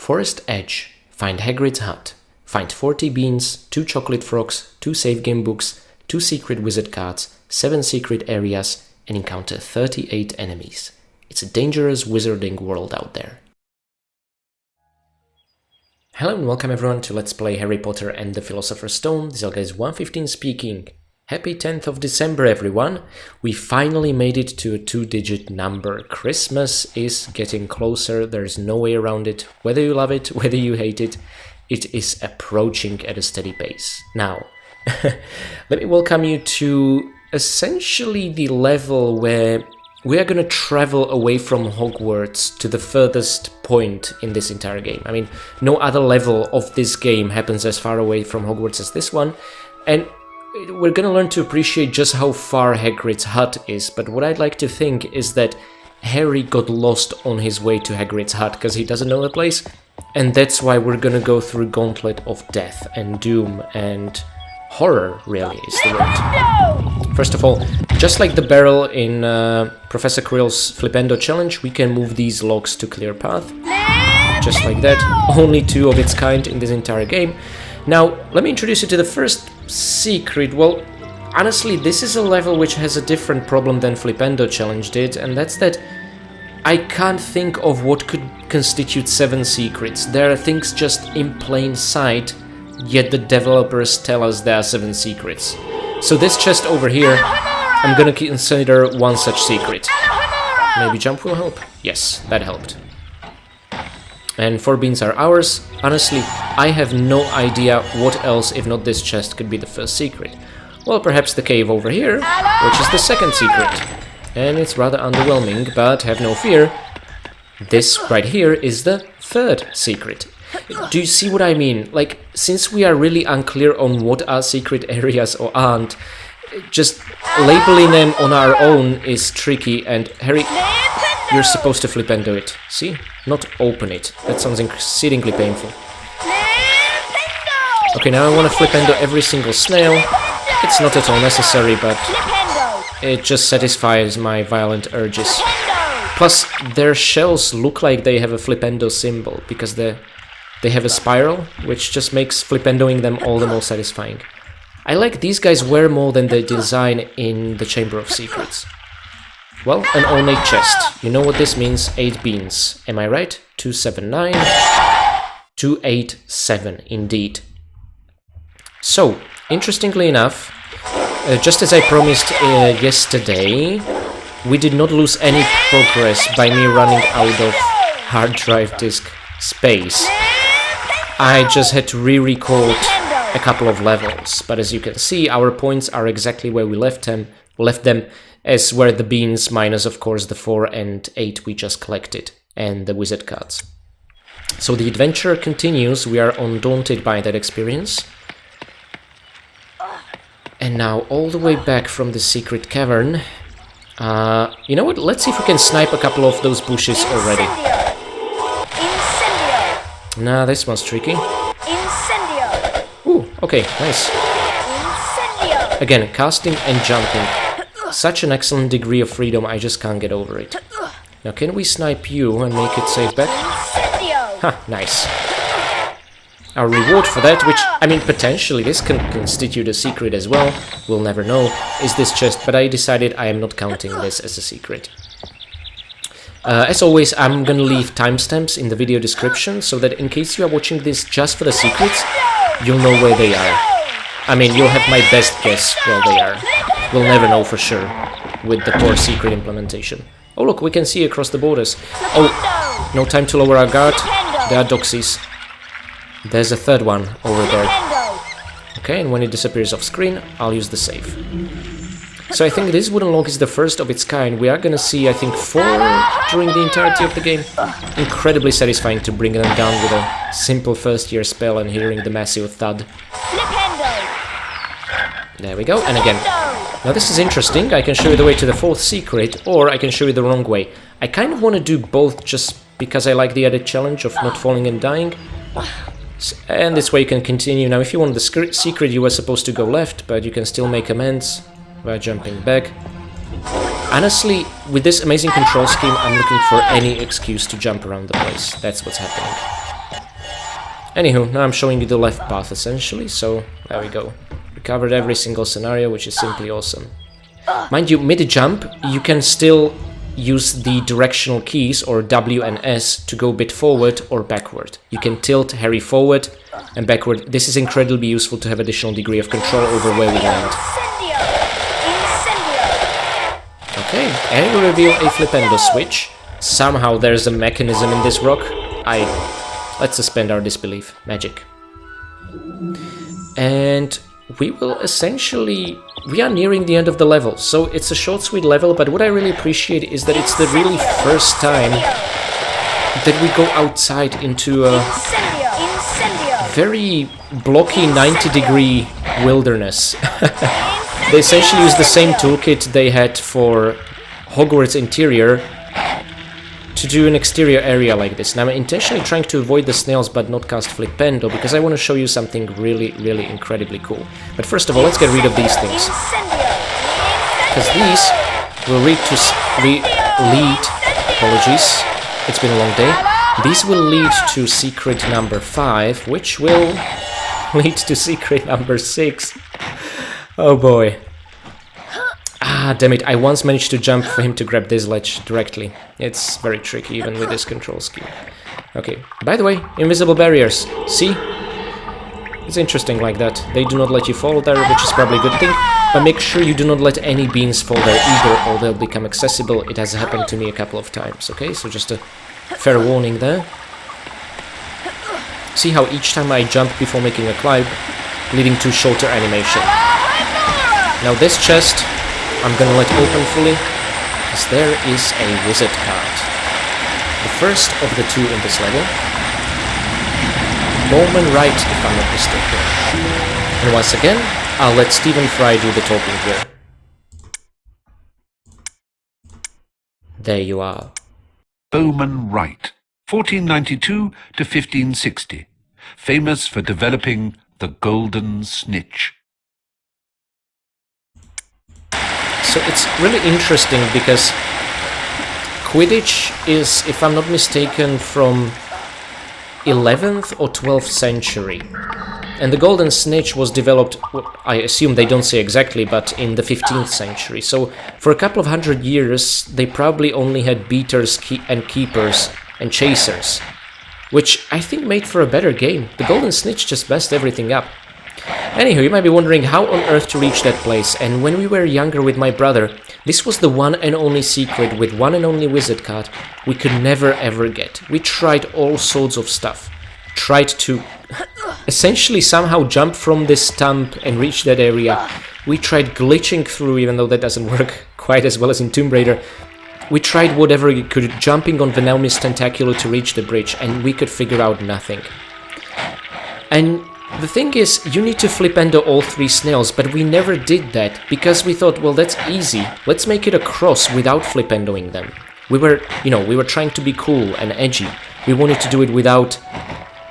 Forest Edge. Find Hagrid's hut. Find 40 beans, 2 chocolate frogs, 2 save game books, 2 secret wizard cards, 7 secret areas, and encounter 38 enemies. It's a dangerous wizarding world out there. Hello and welcome everyone to Let's Play Harry Potter and the Philosopher's Stone. This is guys 115 speaking. Happy 10th of December everyone. We finally made it to a 2-digit number. Christmas is getting closer, there's no way around it. Whether you love it, whether you hate it, it is approaching at a steady pace. Now, let me welcome you to essentially the level where we are going to travel away from Hogwarts to the furthest point in this entire game. I mean, no other level of this game happens as far away from Hogwarts as this one, and we're going to learn to appreciate just how far Hagrid's hut is, but what I'd like to think is that Harry got lost on his way to Hagrid's hut because he doesn't know the place, and that's why we're going to go through a gauntlet of death and doom and horror, really, is the word. First of all, just like the barrel in Professor Quirrell's Flipendo challenge, we can move these logs to clear path. Just like that. Only 2 of its kind in this entire game. Now, let me introduce you to the first secret. Well, honestly, this is a level which has a different problem than Flipendo challenge did, and that's that I can't think of what could constitute 7 secrets. There are things just in plain sight, yet the developers tell us there are 7 secrets. So this chest over here, I'm gonna consider one such secret. Maybe jump will help? Yes, that helped. And 4 beans are ours. Honestly, I have no idea what else, if not this chest, could be the first secret. Well, perhaps the cave over here, which is the second secret. And it's rather underwhelming, but have no fear. This right here is the third secret. Do you see what I mean? Like, since we are really unclear on what are secret areas or aren't, just labeling them on our own is tricky, and Harry, you're supposed to flipendo it. See? Not open it. That sounds exceedingly painful. Okay, now I want to flipendo every single snail. It's not at all necessary, but it just satisfies my violent urges. Plus, their shells look like they have a flipendo symbol, because they have a spiral, which just makes flipendoing them all the more satisfying. I like these guys way more than the design in the Chamber of Secrets. Well, an ornate chest. You know what this means? 8 beans. Am I right? 279. 287, indeed. So, interestingly enough, just as I promised yesterday, we did not lose any progress by me running out of hard drive disk space. I just had to re-record a couple of levels, but as you can see, our points are exactly where we left them, as were the beans, minus of course the 4 and 8 we just collected, and the wizard cards. So the adventure continues, we are undaunted by that experience. And now all the way back from the secret cavern, you know what, let's see if we can snipe a couple of those bushes already. Nah, this one's tricky. Ooh, okay, nice. Again, casting and jumping. Such an excellent degree of freedom, I just can't get over it. Now, can we snipe you and make it safe back? Ha, nice. Our reward for that, which, I mean, potentially this can constitute a secret as well, we'll never know, is this chest, but I decided I am not counting this as a secret. As always, I'm gonna leave timestamps in the video description, so that in case you are watching this just for the secrets, you'll know where they are. I mean, you'll have my best guess where they are. We'll never know for sure, with the poor secret implementation. Oh look, we can see across the borders. Oh, no time to lower our guard. There are doxies. There's a third one over there. Okay, and when it disappears off screen, I'll use the save. So I think this wooden log is the first of its kind. We are gonna see, I think, 4 during the entirety of the game. Incredibly satisfying to bring them down with a simple first-year spell and hearing the massive thud. There we go, and again. Now this is interesting. I can show you the way to the 4th secret, or I can show you the wrong way. I kind of want to do both just because I like the added challenge of not falling and dying. And this way you can continue. Now if you want the secret, you were supposed to go left, but you can still make amends by jumping back. Honestly, with this amazing control scheme, I'm looking for any excuse to jump around the place. That's what's happening. Anywho, now I'm showing you the left path, essentially, so there we go. We covered every single scenario, which is simply awesome. Mind you, mid-jump, you can still use the directional keys, or W and S, to go a bit forward or backward. You can tilt Harry forward and backward. This is incredibly useful to have additional degree of control over where we land. Okay, and we reveal a Flipendo switch. Somehow there's a mechanism in this rock. Let's suspend our disbelief. Magic. And we will essentially... We are nearing the end of the level, so it's a short, sweet level, but what I really appreciate is that it's the really first time that we go outside into a very blocky 90-degree wilderness. They essentially use the same toolkit they had for Hogwarts interior to do an exterior area like this. Now I'm intentionally trying to avoid the snails but not cast Flipendo because I want to show you something really, really incredibly cool. But first of all, let's get rid of these things. Because these will apologies, it's been a long day. These will lead to secret number 5, which will lead to secret number 6. Oh boy. Ah, damn it, I once managed to jump for him to grab this ledge directly. It's very tricky, even with this control scheme. Okay, by the way, invisible barriers. See? It's interesting like that. They do not let you fall there, which is probably a good thing, but make sure you do not let any beans fall there either, or they'll become accessible. It has happened to me a couple of times, okay? So just a fair warning there. See how each time I jump before making a climb, leading to shorter animation. Now this chest, I'm gonna let open fully, because there is a wizard card. The first of the 2 in this level. Bowman right, if I'm not mistaken. And once again, I'll let Stephen Fry do the talking here. There you are. Bowman Wright, 1492 to 1560, famous for developing the golden snitch. So it's really interesting because Quidditch is, if I'm not mistaken, from 11th or 12th century. And the golden snitch was developed, well, I assume they don't say exactly, but in the 15th century. So for a couple of hundred years, they probably only had beaters and keepers and chasers, which I think made for a better game. The golden snitch just messed everything up. Anyhow, you might be wondering how on earth to reach that place, and when we were younger with my brother, this was the one and only secret with one and only wizard card we could never ever get. We tried all sorts of stuff. Tried to essentially somehow jump from this stump and reach that area. We tried glitching through, even though that doesn't work quite as well as in Tomb Raider. We tried whatever we could, jumping on Venomi's tentacular to reach the bridge, and we could figure out nothing. And the thing is, you need to Flipendo all 3 snails, but we never did that, because we thought, well, that's easy. Let's make it a cross without Flipendoing them. We were trying to be cool and edgy. We wanted to do it without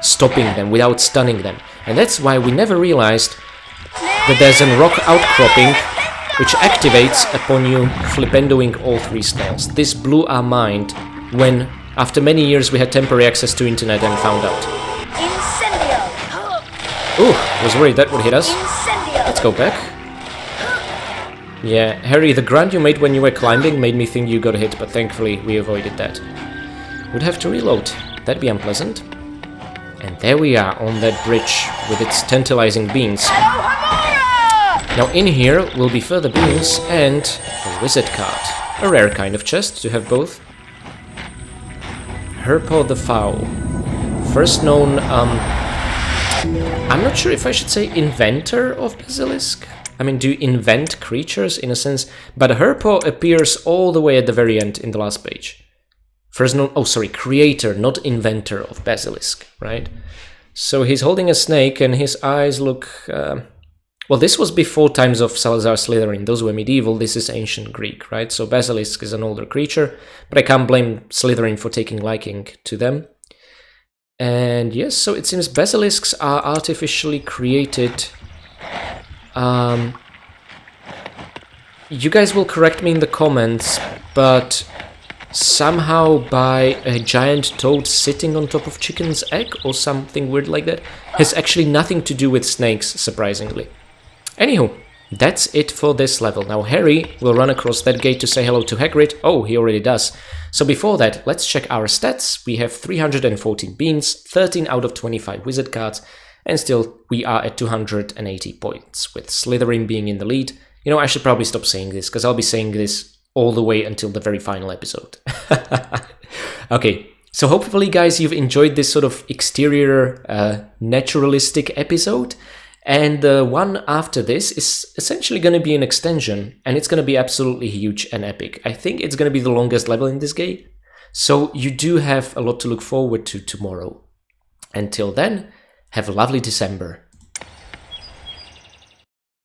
stopping them, without stunning them. And that's why we never realized that there's a rock outcropping which activates upon you Flipendoing all 3 snails. This blew our mind when, after many years, we had temporary access to internet and found out. Ooh, was worried that would hit us. Let's go back. Yeah, Harry, the grunt you made when you were climbing made me think you got hit, but thankfully we avoided that. Would have to reload. That'd be unpleasant. And there we are on that bridge with its tantalizing beams. Now in here will be further beams and a wizard card. A rare kind of chest to have both. Herpo the Foul. First known, I'm not sure if I should say inventor of Basilisk. I mean, do you invent creatures in a sense? But Herpo appears all the way at the very end in the last page. First known, creator, not inventor of Basilisk, right? So he's holding a snake and his eyes look... well, this was before times of Salazar Slytherin. Those were medieval, this is ancient Greek, right? So Basilisk is an older creature, but I can't blame Slytherin for taking liking to them. And yes, so it seems basilisks are artificially created. You guys will correct me in the comments, but somehow by a giant toad sitting on top of chicken's egg or something weird like that. Has actually nothing to do with snakes, surprisingly. Anywho, that's it for this level. Now Harry will run across that gate to say hello to Hagrid. Oh, he already does. So before that, let's check our stats. We have 314 beans, 13 out of 25 wizard cards, and still we are at 280 points, with Slytherin being in the lead. You know, I should probably stop saying this, because I'll be saying this all the way until the very final episode. Okay, so hopefully guys you've enjoyed this sort of exterior naturalistic episode. And the one after this is essentially going to be an extension, and it's going to be absolutely huge and epic. I think it's going to be the longest level in this game, so you do have a lot to look forward to tomorrow. Until then, have a lovely December.